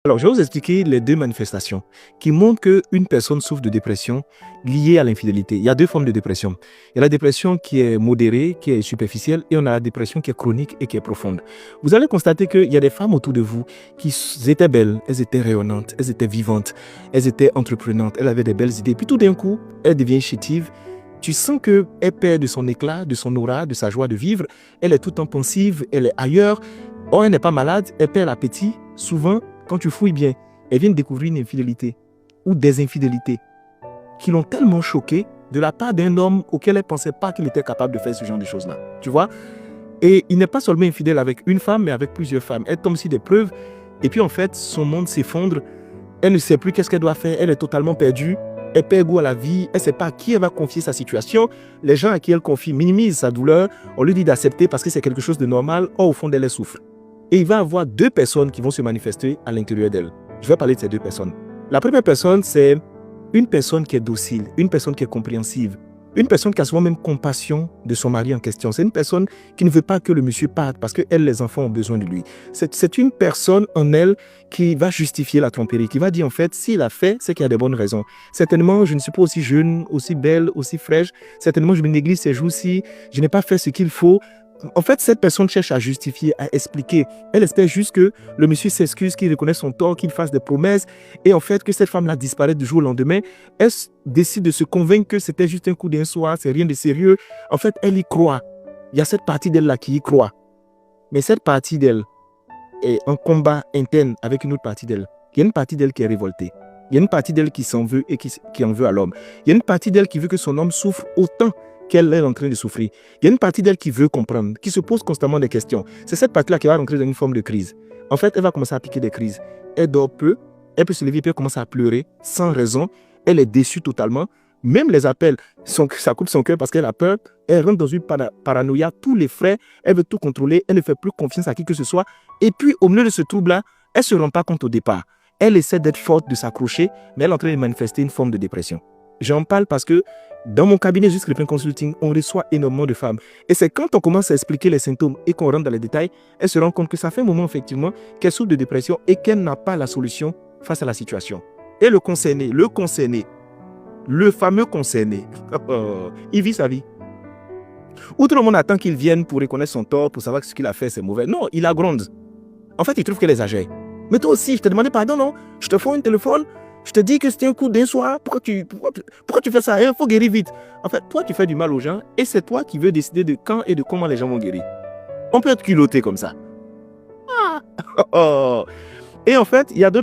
Alors, je vais vous expliquer les deux manifestations qui montrent qu'une personne souffre de dépression liée à l'infidélité. Il y a deux formes de dépression. Il y a la dépression qui est modérée, qui est superficielle, et on a la dépression qui est chronique et qui est profonde. Vous allez constater qu'il y a des femmes autour de vous qui étaient belles, elles étaient rayonnantes, elles étaient vivantes, elles étaient entreprenantes, elles avaient des belles idées. Puis tout d'un coup, elles deviennent chétives. Tu sens qu'elle perd de son éclat, de son aura, de sa joie de vivre. Elle est tout le temps pensive, elle est ailleurs. Or, elle n'est pas malade, elle perd l'appétit. Souvent, quand tu fouilles bien, elle vient de découvrir une infidélité ou des infidélités qui l'ont tellement choquée de la part d'un homme auquel elle ne pensait pas qu'il était capable de faire ce genre de choses-là. Tu vois? Et il n'est pas seulement infidèle avec une femme, mais avec plusieurs femmes. Elle tombe sur des preuves et puis en fait, son monde s'effondre. Elle ne sait plus qu'est-ce qu'elle doit faire. Elle est totalement perdue. Elle perd goût à la vie. Elle ne sait pas à qui elle va confier sa situation. Les gens à qui elle confie minimisent sa douleur. On lui dit d'accepter parce que c'est quelque chose de normal. Or, au fond d'elle, elle souffre. Et il va y avoir deux personnes qui vont se manifester à l'intérieur d'elle. Je vais parler de ces deux personnes. La première personne, c'est une personne qui est docile, une personne qui est compréhensive, une personne qui a souvent même compassion de son mari en question. C'est une personne qui ne veut pas que le monsieur parte parce que elle, les enfants ont besoin de lui. C'est une personne en elle qui va justifier la tromperie, qui va dire en fait, s'il a fait, c'est qu'il y a de bonnes raisons. Certainement, je ne suis pas aussi jeune, aussi belle, aussi fraîche. Certainement, je me néglige ces jours-ci. Je n'ai pas fait ce qu'il faut. En fait, cette personne cherche à justifier, à expliquer. Elle espère juste que le monsieur s'excuse, qu'il reconnaisse son tort, qu'il fasse des promesses. Et en fait, que cette femme-là disparaît du jour au lendemain. Elle décide de se convaincre que c'était juste un coup d'un soir, c'est rien de sérieux. En fait, elle y croit. Il y a cette partie d'elle-là qui y croit. Mais cette partie d'elle est en combat interne avec une autre partie d'elle. Il y a une partie d'elle qui est révoltée. Il y a une partie d'elle qui s'en veut et qui en veut à l'homme. Il y a une partie d'elle qui veut que son homme souffre autant qu'elle est en train de souffrir. Il y a une partie d'elle qui veut comprendre, qui se pose constamment des questions. C'est cette partie-là qui va rentrer dans une forme de crise. En fait, elle va commencer à piquer des crises. Elle dort peu, elle peut se lever, puis elle commence à pleurer sans raison. Elle est déçue totalement. Même les appels, ça coupe son cœur parce qu'elle a peur. Elle rentre dans une paranoïa, tous les frais, elle veut tout contrôler, elle ne fait plus confiance à qui que ce soit. Et puis, au milieu de ce trouble-là, elle ne se rend pas compte au départ. Elle essaie d'être forte, de s'accrocher, mais elle est en train de manifester une forme de dépression. J'en parle parce que dans mon cabinet Juste Crépin Consulting, on reçoit énormément de femmes. Et c'est quand on commence à expliquer les symptômes et qu'on rentre dans les détails, elle se rend compte que ça fait un moment effectivement qu'elle souffre de dépression et qu'elle n'a pas la solution face à la situation. Et le fameux concerné, il vit sa vie. Ou tout le monde attend qu'il vienne pour reconnaître son tort, pour savoir que ce qu'il a fait c'est mauvais. Non, il la gronde. En fait, il trouve qu'elle exagère. Mais toi aussi, je t'ai demandé pardon, non? Je te fais un téléphone. Je te dis que c'était un coup d'un soir, pourquoi tu fais ça? Il faut guérir vite. En fait, toi, tu fais du mal aux gens et c'est toi qui veux décider de quand et de comment les gens vont guérir. On peut être culotté comme ça. Et en fait, il y a d'autres